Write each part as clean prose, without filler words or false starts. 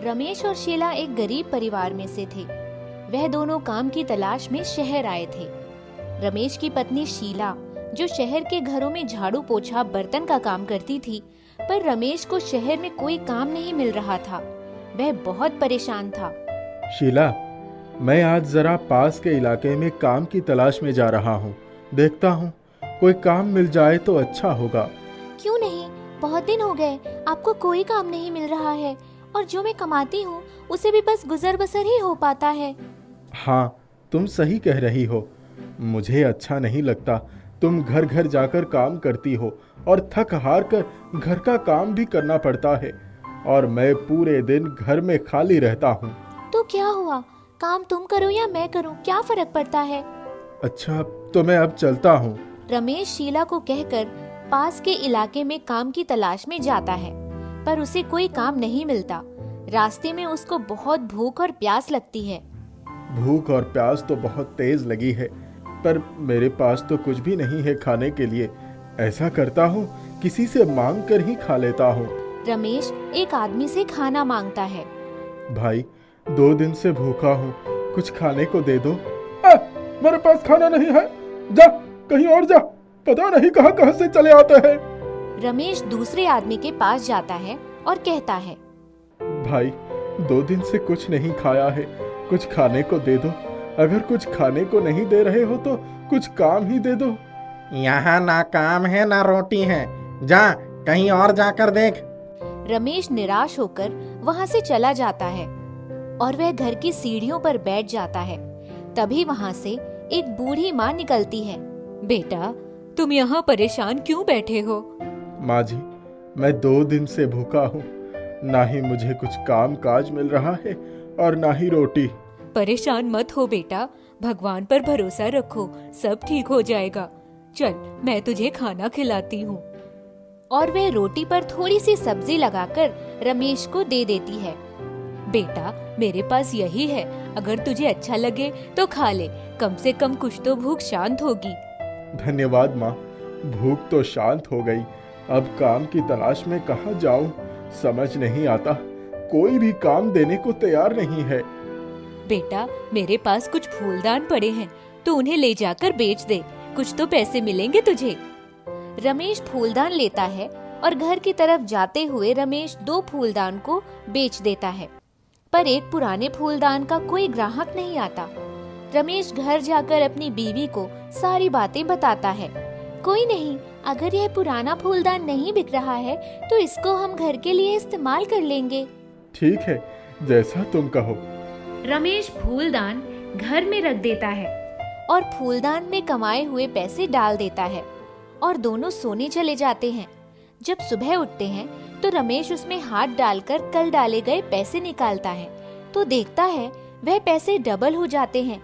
रमेश और शीला एक गरीब परिवार में से थे। वह दोनों काम की तलाश में शहर आए थे। रमेश की पत्नी शीला, जो शहर के घरों में झाड़ू पोछा बर्तन का काम करती थी, पर रमेश को शहर में कोई काम नहीं मिल रहा था। वह बहुत परेशान था। शीला, मैं आज जरा पास के इलाके में काम की तलाश में जा रहा हूँ। देखता हूँ कोई काम मिल जाए तो अच्छा होगा। क्यों नहीं, बहुत दिन हो गए, आपको कोई काम नहीं मिल रहा है और जो मैं कमाती हूँ उसे भी बस गुजर बसर ही हो पाता है। हाँ, तुम सही कह रही हो। मुझे अच्छा नहीं लगता तुम घर घर जाकर काम करती हो और थक हार कर घर का काम भी करना पड़ता है, और मैं पूरे दिन घर में खाली रहता हूँ। तो क्या हुआ, काम तुम करो या मैं करूँ, क्या फर्क पड़ता है? अच्छा, तो मैं अब चलता हूँ। रमेश शीला को कहकर पास के इलाके में काम की तलाश में जाता है, पर उसे कोई काम नहीं मिलता। रास्ते में उसको बहुत भूख और प्यास लगती है। भूख और प्यास तो बहुत तेज लगी है, पर मेरे पास तो कुछ भी नहीं है खाने के लिए। ऐसा करता हूँ किसी से मांग कर ही खा लेता हूँ। रमेश एक आदमी से खाना मांगता है। भाई, 2 दिन से भूखा हूँ, कुछ खाने को दे दो। मेरे पास खाना नहीं है, जा कहीं और जा, पता नहीं कहाँ कहाँ से चले आते हैं। रमेश दूसरे आदमी के पास जाता है और कहता है, भाई, 2 दिन से कुछ नहीं खाया है, कुछ खाने को दे दो। अगर कुछ खाने को नहीं दे रहे हो तो कुछ काम ही दे दो। यहाँ ना काम है ना रोटी है, जा कहीं और जाकर देख। रमेश निराश होकर वहाँ से चला जाता है और वह घर की सीढ़ियों पर बैठ जाता है। तभी वहाँ से एक बूढ़ी माँ निकलती है। बेटा, तुम यहाँ परेशान क्यों बैठे हो? माँ जी, मैं 2 दिन से भूखा हूँ, ना ही मुझे कुछ काम काज मिल रहा है और ना ही रोटी। परेशान मत हो बेटा, भगवान पर भरोसा रखो, सब ठीक हो जाएगा। चल, मैं तुझे खाना खिलाती हूँ। और वह रोटी पर थोड़ी सी सब्जी लगाकर रमेश को दे देती है। बेटा, मेरे पास यही है, अगर तुझे अच्छा लगे तो खा ले, कम से कम कुछ तो भूख शांत होगी। धन्यवाद माँ, भूख तो शांत हो गई। अब काम की तलाश में कहाँ जाऊँ समझ नहीं आता, कोई भी काम देने को तैयार नहीं है। बेटा, मेरे पास कुछ फूलदान पड़े हैं, तो उन्हें ले जाकर बेच दे, कुछ तो पैसे मिलेंगे तुझे। रमेश फूलदान लेता है और घर की तरफ जाते हुए रमेश 2 फूलदान को बेच देता है, पर एक पुराने फूलदान का कोई ग्राहक नहीं आता। रमेश घर जाकर अपनी बीवी को सारी बातें बताता है। कोई नहीं, अगर यह पुराना फूलदान नहीं बिक रहा है तो इसको हम घर के लिए इस्तेमाल कर लेंगे। ठीक है, जैसा तुम कहो। रमेश फूलदान घर में रख देता है और फूलदान में कमाए हुए पैसे डाल देता है और दोनों सोने चले जाते हैं। जब सुबह उठते हैं तो रमेश उसमें हाथ डालकर कल डाले गए पैसे निकालता है, तो देखता है वह पैसे डबल हो जाते हैं।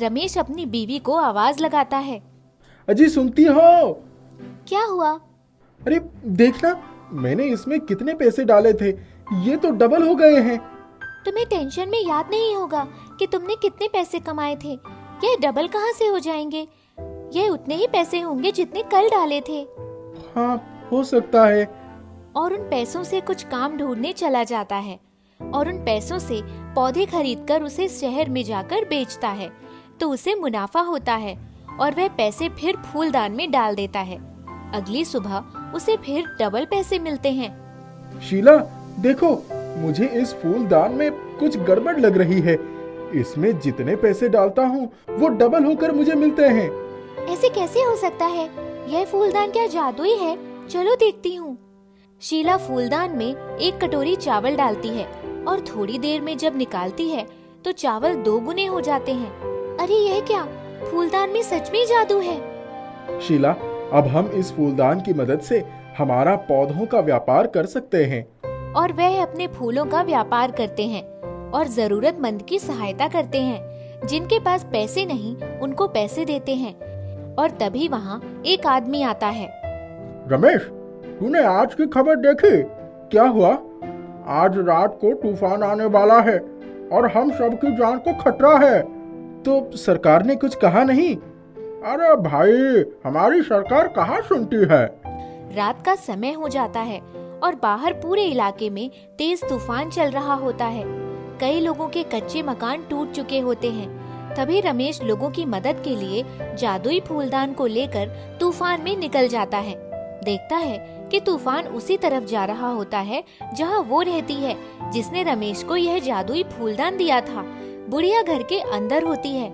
रमेश अपनी बीवी को आवाज लगाता है, अजी सुनती हो? क्या हुआ? अरे देखना, मैंने इसमें कितने पैसे डाले थे, ये तो डबल हो गए हैं। तुम्हें टेंशन में याद नहीं होगा कि तुमने कितने पैसे कमाए थे? ये डबल कहाँ से हो जाएंगे? ये उतने ही पैसे होंगे जितने कल डाले थे। हाँ, हो सकता है। और उन पैसों से कुछ काम ढूंढने चला जाता है और उन पैसों से पौधे खरीदकर उसे शहर में जाकर बेचता है, तो उसे मुनाफा होता है और वह पैसे फिर फूलदान में डाल देता है। अगली सुबह उसे फिर डबल पैसे मिलते हैं। शीला, देखो, मुझे इस फूलदान में कुछ गड़बड़ लग रही है। इसमें जितने पैसे डालता हूँ वो डबल होकर मुझे मिलते हैं। ऐसे कैसे हो सकता है? यह फूलदान क्या जादुई है? चलो देखती हूँ। शीला फूलदान में एक कटोरी चावल डालती है और थोड़ी देर में जब निकालती है तो चावल 2 गुने हो जाते हैं। अरे यह क्या? फूलदान में सच में जादू है। शीला, अब हम इस फूलदान की मदद से हमारा पौधों का व्यापार कर सकते हैं। और वह अपने फूलों का व्यापार करते हैं और जरूरतमंद की सहायता करते हैं। जिनके पास पैसे नहीं उनको पैसे देते हैं। और तभी वहाँ एक आदमी आता है। रमेश, तूने आज की खबर देखी? क्या हुआ? आज रात को तूफान आने वाला है और हम सबकी जान को खतरा है। तो सरकार ने कुछ कहा नहीं? अरे भाई, हमारी सरकार कहाँ सुनती है। रात का समय हो जाता है और बाहर पूरे इलाके में तेज तूफान चल रहा होता है। कई लोगों के कच्चे मकान टूट चुके होते हैं। तभी रमेश लोगों की मदद के लिए जादुई फूलदान को लेकर तूफान में निकल जाता है। देखता है कि तूफान उसी तरफ जा रहा होता है जहां वो रहती है, जिसने रमेश को यह जादुई फूलदान दिया था। बुढ़िया घर के अंदर होती है।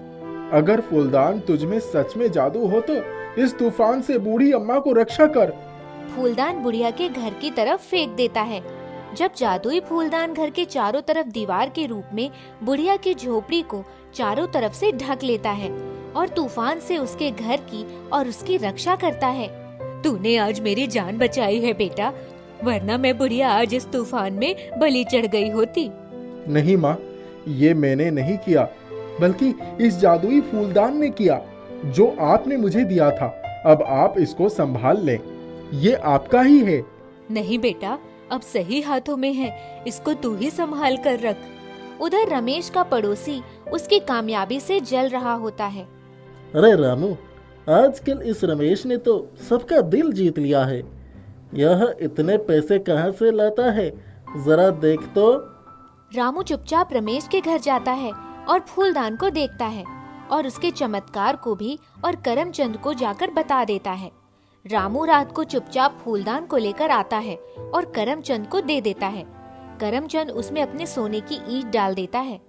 अगर फूलदान तुझ में सच में जादू हो तो इस तूफान से बूढ़ी अम्मा को रक्षा कर। फूलदान बुढ़िया के घर की तरफ फेंक देता है। जब जादुई फूलदान घर के चारों तरफ दीवार के रूप में बुढ़िया की झोपड़ी को चारों तरफ से ढक लेता है और तूफान से उसके घर की और उसकी रक्षा करता है। तूने आज मेरी जान बचाई है बेटा, वरना मैं बुढ़िया आज इस तूफान में बलि चढ़ गई होती। नहीं माँ, ये मैंने नहीं किया, बल्कि इस जादुई फूलदान ने किया जो आपने मुझे दिया था। अब आप इसको संभाल लें, ये आपका ही है। नहीं बेटा, अब सही हाथों में है, इसको तू ही संभाल कर रख। उधर रमेश का पड़ोसी उसकी कामयाबी से जल रहा होता है। अरे रामू, आजकल इस रमेश ने तो सबका दिल जीत लिया है। यह इतने पैसे कहाँ से लाता है, जरा देख तो। रामू चुपचाप रमेश के घर जाता है और फूलदान को देखता है और उसके चमत्कार को भी और करमचंद को जाकर बता देता है। रामू रात को चुपचाप फूलदान को लेकर आता है और करमचंद को दे देता है। करमचंद उसमें अपने सोने की ईंट डाल देता है।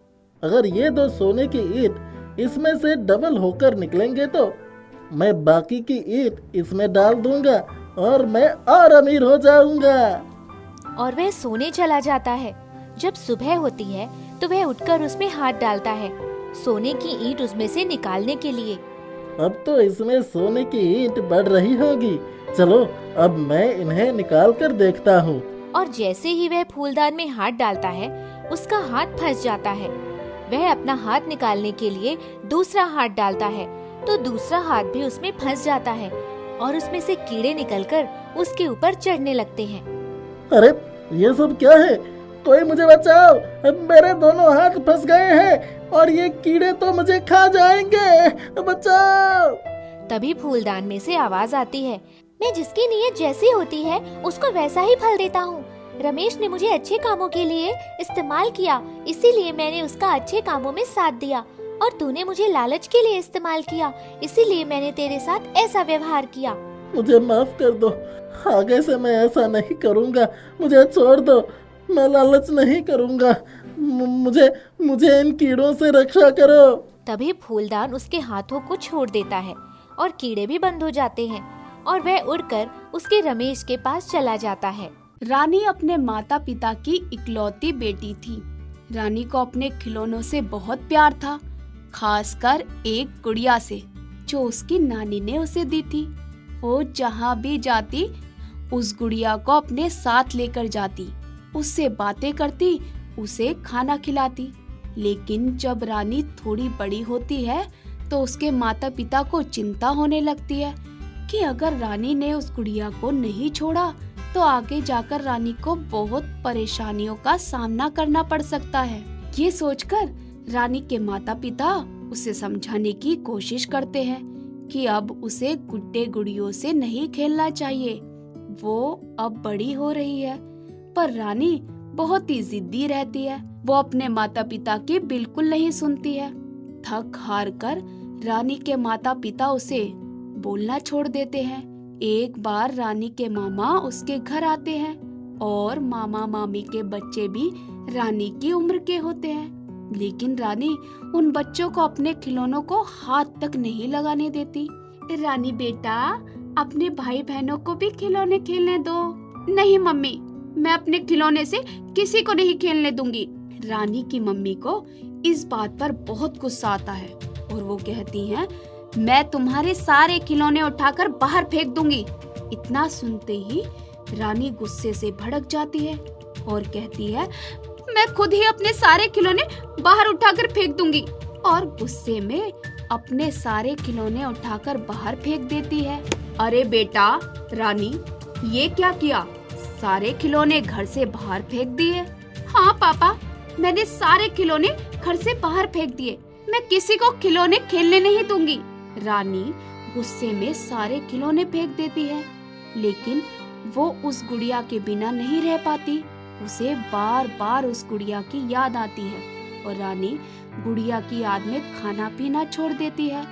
अगर ये 2 सोने की ईंट इसमें से डबल होकर निकलेंगे तो मैं बाकी की ईंट इसमें डाल दूंगा और मैं और अमीर हो जाऊंगा। और वह सोने चला जाता है। जब सुबह होती है तो वह उठकर उसमें हाथ डालता है, सोने की ईंट उसमें से निकालने के लिए। अब तो इसमें सोने की ईंट बढ़ रही होगी। चलो अब मैं इन्हें निकाल कर देखता हूँ। और जैसे ही वह फूलदान में हाथ डालता है, उसका हाथ फंस जाता है। वह अपना हाथ निकालने के लिए दूसरा हाथ डालता है तो दूसरा हाथ भी उसमें फंस जाता है और उसमें से कीड़े निकलकर उसके ऊपर चढ़ने लगते हैं। अरे ये सब क्या है? कोई मुझे बचाओ, मेरे दोनों हाथ फंस गए हैं और ये कीड़े तो मुझे खा जाएंगे, बचाओ। तभी फूलदान में से आवाज आती है, मैं जिसकी नीयत जैसी होती है उसको वैसा ही फल देता हूँ। रमेश ने मुझे अच्छे कामों के लिए इस्तेमाल किया, इसीलिए मैंने उसका अच्छे कामों में साथ दिया, और तूने मुझे लालच के लिए इस्तेमाल किया, इसीलिए मैंने तेरे साथ ऐसा व्यवहार किया। मुझे माफ कर दो, आगे से मैं ऐसा नहीं करूँगा। मुझे छोड़ दो, मैं लालच नहीं करूँगा। मुझे इन कीड़ों से रक्षा करो। तभी फूलदान उसके हाथों को छोड़ देता है और कीड़े भी बंद हो जाते हैं और वह उड़कर उसके रमेश के पास चला जाता है। रानी अपने माता पिता की इकलौती बेटी थी। रानी को अपने खिलौनों से बहुत प्यार था, खासकर एक गुड़िया से जो उसकी नानी ने उसे दी थी। वो जहाँ भी जाती उस गुड़िया को अपने साथ लेकर जाती, उससे बातें करती, उसे खाना खिलाती। लेकिन जब रानी थोड़ी बड़ी होती है तो उसके माता पिता को चिंता होने लगती है कि अगर रानी ने उस गुड़िया को नहीं छोड़ा तो आगे जाकर रानी को बहुत परेशानियों का सामना करना पड़ सकता है। ये सोचकर रानी के माता पिता उसे समझाने की कोशिश करते हैं कि अब उसे गुड्डे गुड़ियों से नहीं खेलना चाहिए, वो अब बड़ी हो रही है। पर रानी बहुत ही जिद्दी रहती है, वो अपने माता पिता की बिल्कुल नहीं सुनती है। थक हार कर रानी के माता पिता उसे बोलना छोड़ देते हैं। एक बार रानी के मामा उसके घर आते हैं और मामा मामी के बच्चे भी रानी की उम्र के होते हैं, लेकिन रानी उन बच्चों को अपने खिलौनों को हाथ तक नहीं लगाने देती। रानी बेटा, अपने भाई बहनों को भी खिलौने खेलने दो। नहीं मम्मी, मैं अपने खिलौने से किसी को नहीं खेलने दूंगी। रानी की मम्मी को इस बात पर बहुत गुस्सा आता है और वो कहती हैं, मैं तुम्हारे सारे खिलौने उठाकर बाहर फेंक दूंगी। इतना सुनते ही रानी गुस्से से भड़क जाती है और कहती है, मैं खुद ही अपने सारे खिलौने बाहर उठाकर फेंक दूंगी, और गुस्से में अपने सारे खिलौने उठाकर बाहर फेंक देती है। अरे बेटा रानी, ये क्या किया? सारे खिलौने घर से बाहर फेंक दिए? हाँ पापा, मैंने सारे खिलौने घर से बाहर फेंक दिए। मैं किसी को खिलौने खेलने नहीं दूंगी। रानी गुस्से में सारे खिलौने फेंक देती है, लेकिन वो उस गुड़िया के बिना नहीं रह पाती। उसे बार बार उस गुड़िया की याद आती है और रानी गुड़िया की याद में खाना पीना छोड़ देती है।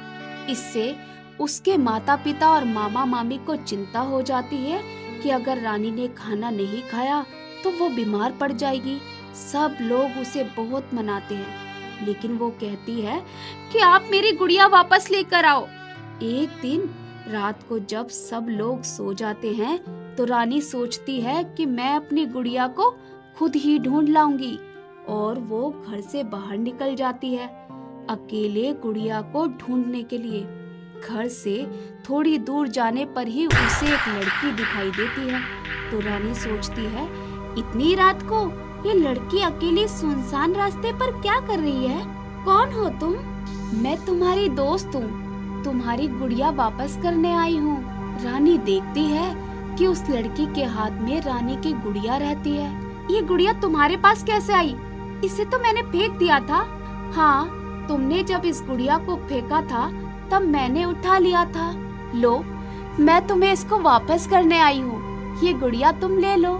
इससे उसके माता पिता और मामा मामी को चिंता हो जाती है कि अगर रानी ने खाना नहीं खाया तो वो बीमार पड़ जाएगी। सब लोग उसे बहुत मनाते हैं, लेकिन वो कहती है कि आप मेरी गुड़िया वापस लेकर आओ। एक दिन रात को जब सब लोग सो जाते हैं तो रानी सोचती है कि मैं अपनी गुड़िया को खुद ही ढूंढ लाऊंगी, और वो घर से बाहर निकल जाती है अकेले गुड़िया को ढूंढने के लिए। घर से थोड़ी दूर जाने पर ही उसे एक लड़की दिखाई देती है। तो रानी सोचती है, इतनी रात को ये लड़की अकेली सुनसान रास्ते पर क्या कर रही है? कौन हो तुम? मैं तुम्हारी दोस्त हूँ, तुम्हारी गुड़िया वापस करने आई हूँ। रानी देखती है कि उस लड़की के हाथ में रानी की गुड़िया रहती है। ये गुड़िया तुम्हारे पास कैसे आई? इसे तो मैंने फेंक दिया था। हाँ, तुमने जब इस गुड़िया को फेंका था तब मैंने उठा लिया था। लो, मैं तुम्हें इसको वापस करने आई हूँ, ये गुड़िया तुम ले लो।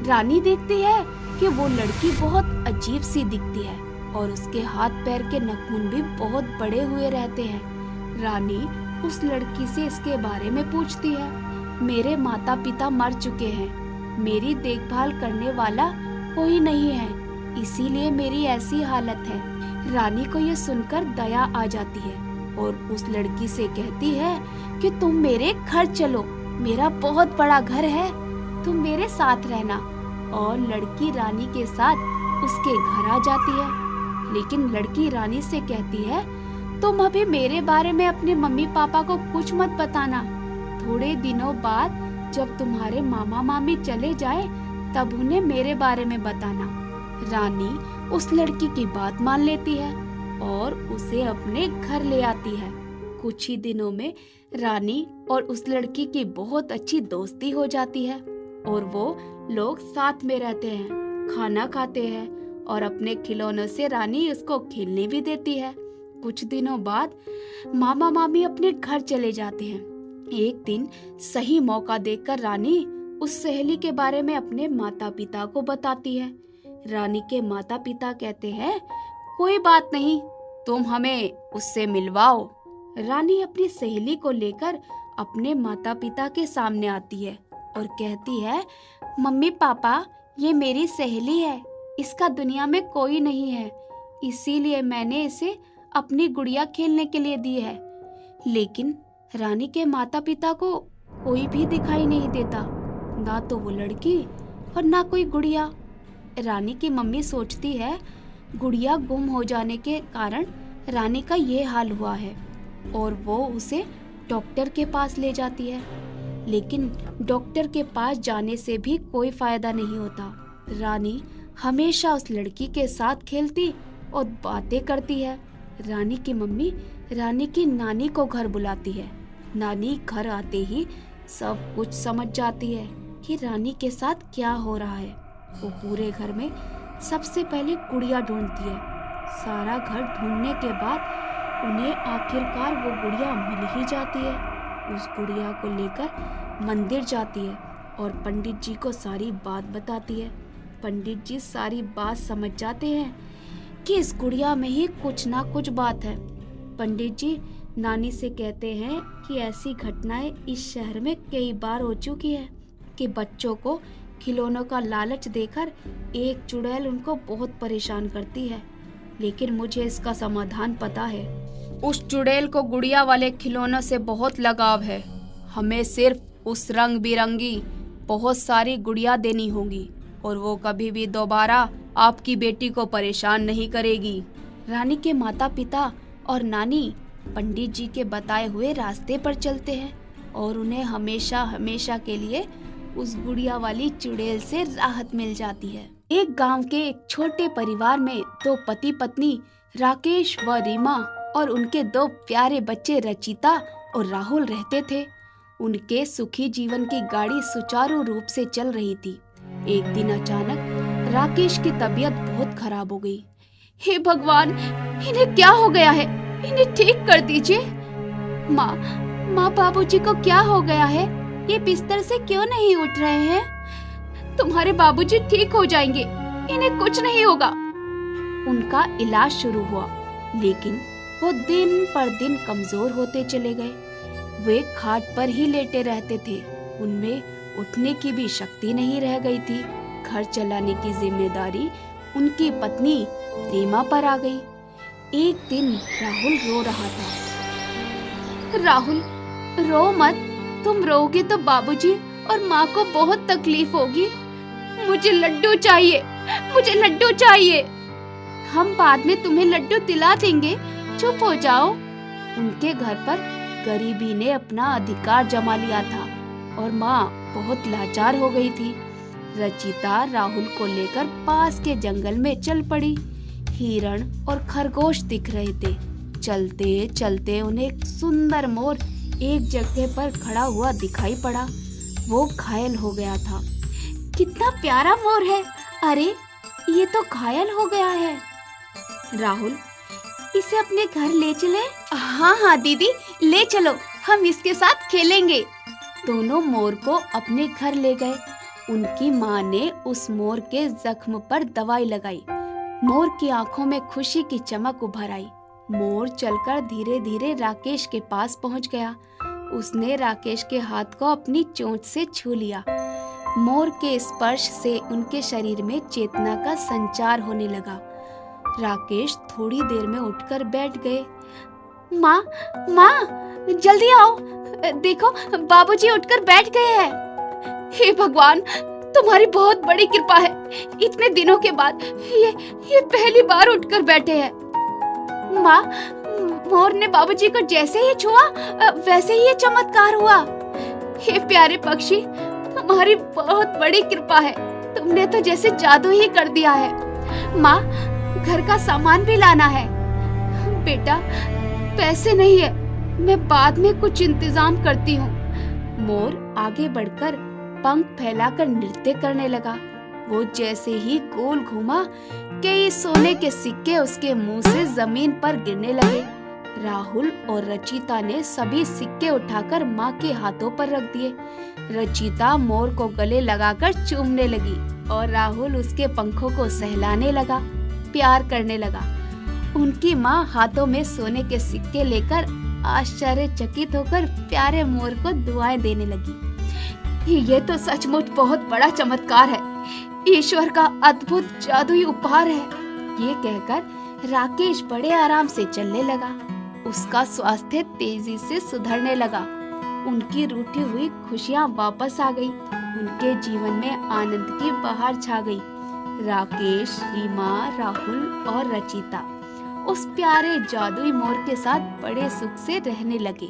रानी देखती है कि वो लड़की बहुत अजीब सी दिखती है और उसके हाथ पैर के नाखून भी बहुत बड़े हुए रहते हैं। रानी उस लड़की से इसके बारे में पूछती है। मेरे माता पिता मर चुके हैं, मेरी देखभाल करने वाला कोई नहीं है, इसीलिए मेरी ऐसी हालत है। रानी को ये सुनकर दया आ जाती है और उस लड़की से कहती है कि तुम मेरे घर चलो, मेरा बहुत बड़ा घर है, तुम मेरे साथ रहना। और लड़की रानी के साथ उसके घर आ जाती है। लेकिन लड़की रानी से कहती है, तुम अभी मेरे बारे में अपने मम्मी पापा को कुछ मत बताना। थोड़े दिनों बाद जब तुम्हारे मामा मामी चले जाए तब उन्हें मेरे बारे में बताना। रानी उस लड़की की बात मान लेती है और उसे अपने घर ले आती है। कुछ ही दिनों में रानी और उस लड़की की बहुत अच्छी दोस्ती हो जाती है और वो लोग साथ में रहते हैं, खाना खाते हैं और अपने खिलौनों से रानी उसको खेलने भी देती है। कुछ दिनों बाद मामा मामी अपने घर चले जाते हैं। एक दिन सही मौका देखकर रानी उस सहेली के बारे में अपने माता पिता को बताती है। रानी के माता पिता कहते हैं, कोई बात नहीं, तुम हमें उससे मिलवाओ। रानी अपनी सहेली को लेकर अपने माता पिता के सामने आती है और कहती है, मम्मी पापा, ये मेरी सहेली है, इसका दुनिया में कोई नहीं है, इसीलिए मैंने इसे अपनी गुड़िया खेलने के लिए दी है। लेकिन रानी के माता पिता को कोई भी दिखाई नहीं देता, ना तो वो लड़की और ना कोई गुड़िया। रानी की मम्मी सोचती है गुड़िया गुम हो जाने के कारण रानी का ये हाल हुआ है और वो उसे डॉक्टर के पास ले जाती है। लेकिन डॉक्टर के पास जाने से भी कोई फायदा नहीं होता। रानी हमेशा उस लड़की के साथ खेलती और बातें करती है। रानी की मम्मी रानी की नानी को घर बुलाती है। नानी घर आते ही सब कुछ समझ जाती है कि रानी के साथ क्या हो रहा है। वो पूरे घर में सबसे पहले गुड़िया ढूंढती है। सारा घर ढूंढने के बाद उन्हें आखिरकार वो गुड़िया मिल ही जाती है। उस गुड़िया को लेकर मंदिर जाती है और पंडित जी को सारी बात बताती है। पंडित जी सारी बात समझ जाते हैं कि इस गुड़िया में ही कुछ ना कुछ बात है। पंडित जी नानी से कहते हैं कि ऐसी घटनाएं इस शहर में कई बार हो चुकी है कि बच्चों को खिलौनों का लालच देकर एक चुड़ैल उनको बहुत परेशान करती है, लेकिन मुझे इसका समाधान पता है। उस चुड़ैल को गुड़िया वाले खिलौनों से बहुत लगाव है। हमें सिर्फ उस रंग बिरंगी बहुत सारी गुड़िया देनी होगी और वो कभी भी दोबारा आपकी बेटी को परेशान नहीं करेगी। रानी के माता पिता और नानी पंडित जी के बताए हुए रास्ते पर चलते हैं और उन्हें हमेशा हमेशा के लिए उस गुड़िया वाली चुड़ैल से राहत मिल जाती है। एक गांव के एक छोटे परिवार में दो पति पत्नी राकेश व रीमा और उनके दो प्यारे बच्चे रचिता और राहुल रहते थे। उनके सुखी जीवन की गाड़ी सुचारू रूप से चल रही थी। एक दिन अचानक राकेश की तबीयत बहुत खराब हो गई। हे भगवान, इन्हें क्या हो गया है? इन्हें ठीक कर दीजिए। माँ बाबूजी को क्या हो गया है? ये बिस्तर से क्यों नहीं उठ रहे हैं? तुम्हारे बाबूजी ठीक हो जाएंगे, इन्हें कुछ नहीं होगा। उनका इलाज शुरू हुआ, लेकिन वो दिन पर दिन कमजोर होते चले गए। वे खाट पर ही लेटे रहते थे, उनमें उठने की भी शक्ति नहीं रह गई थी। घर चलाने की जिम्मेदारी उनकी पत्नी रीमा पर आ गई। एक दिन राहुल रो रहा था। राहुल, रो मत, तुम रोओगे तो बाबूजी और माँ को बहुत तकलीफ होगी। मुझे लड्डू चाहिए, मुझे लड्डू चाहिए। हम बाद में तुम्हें लड्डू दिला देंगे, चुप हो जाओ। उनके घर पर गरीबी ने अपना अधिकार जमा लिया था और माँ बहुत लाचार हो गई थी। रचिता राहुल को लेकर पास के जंगल में चल पड़ी। हिरण और खरगोश दिख रहे थे। चलते चलते उन्हें एक सुंदर मोर एक जगह पर खड़ा हुआ दिखाई पड़ा। वो घायल हो गया था। कितना प्यारा मोर है, अरे ये तो घायल हो गया है। राहुल, इसे अपने घर ले चले? हाँ हाँ दीदी, ले चलो, हम इसके साथ खेलेंगे। दोनों मोर को अपने घर ले गए। उनकी माँ ने उस मोर के जख्म पर दवाई लगाई। मोर की आंखों में खुशी की चमक उभर आई। मोर चलकर धीरे धीरे राकेश के पास पहुंच गया। उसने राकेश के हाथ को अपनी चोंच से छू लिया। मोर के स्पर्श से उनके शरीर में चेतना का संचार होने लगा। राकेश थोड़ी देर में उठकर बैठ गए। माँ, माँ, जल्दी आओ, देखो बाबूजी उठकर बैठ गए हैं। हे भगवान, तुम्हारी बहुत बड़ी कृपा है। इतने दिनों के बाद ये पहली बार उठकर बैठे हैं। माँ, मोर ने बाबूजी को जैसे ही छुआ वैसे ही ये चमत्कार हुआ। हे प्यारे पक्षी, तुम्हारी बहुत बड़ी कृपा है। तुमने तो जैसे जादू ही कर दिया है। माँ, घर का सामान भी लाना है। बेटा, पैसे नहीं है, मैं बाद में कुछ इंतजाम करती हूँ। मोर आगे बढ़कर पंख फैलाकर नृत्य करने लगा। वो जैसे ही गोल घूमा, कई सोने के सिक्के उसके मुंह से जमीन पर गिरने लगे। राहुल और रचिता ने सभी सिक्के उठाकर माँ के हाथों पर रख दिए। रचिता मोर को गले लगाकर चूमने लगी और राहुल उसके पंखों को सहलाने लगा, प्यार करने लगा। उनकी माँ हाथों में सोने के सिक्के लेकर आश्चर्यचकित होकर प्यारे मोर को दुआएं देने लगी। ये तो सचमुच बहुत बड़ा चमत्कार है, ईश्वर का अद्भुत जादुई उपहार है। ये कहकर राकेश बड़े आराम से चलने लगा। उसका स्वास्थ्य तेजी से सुधरने लगा। उनकी रूठी हुई खुशियाँ वापस आ गई। उनके जीवन में आनंद की बहार छा गई। राकेश, रीमा, राहुल और रचिता उस प्यारे जादुई मोर के साथ बड़े सुख से रहने लगे।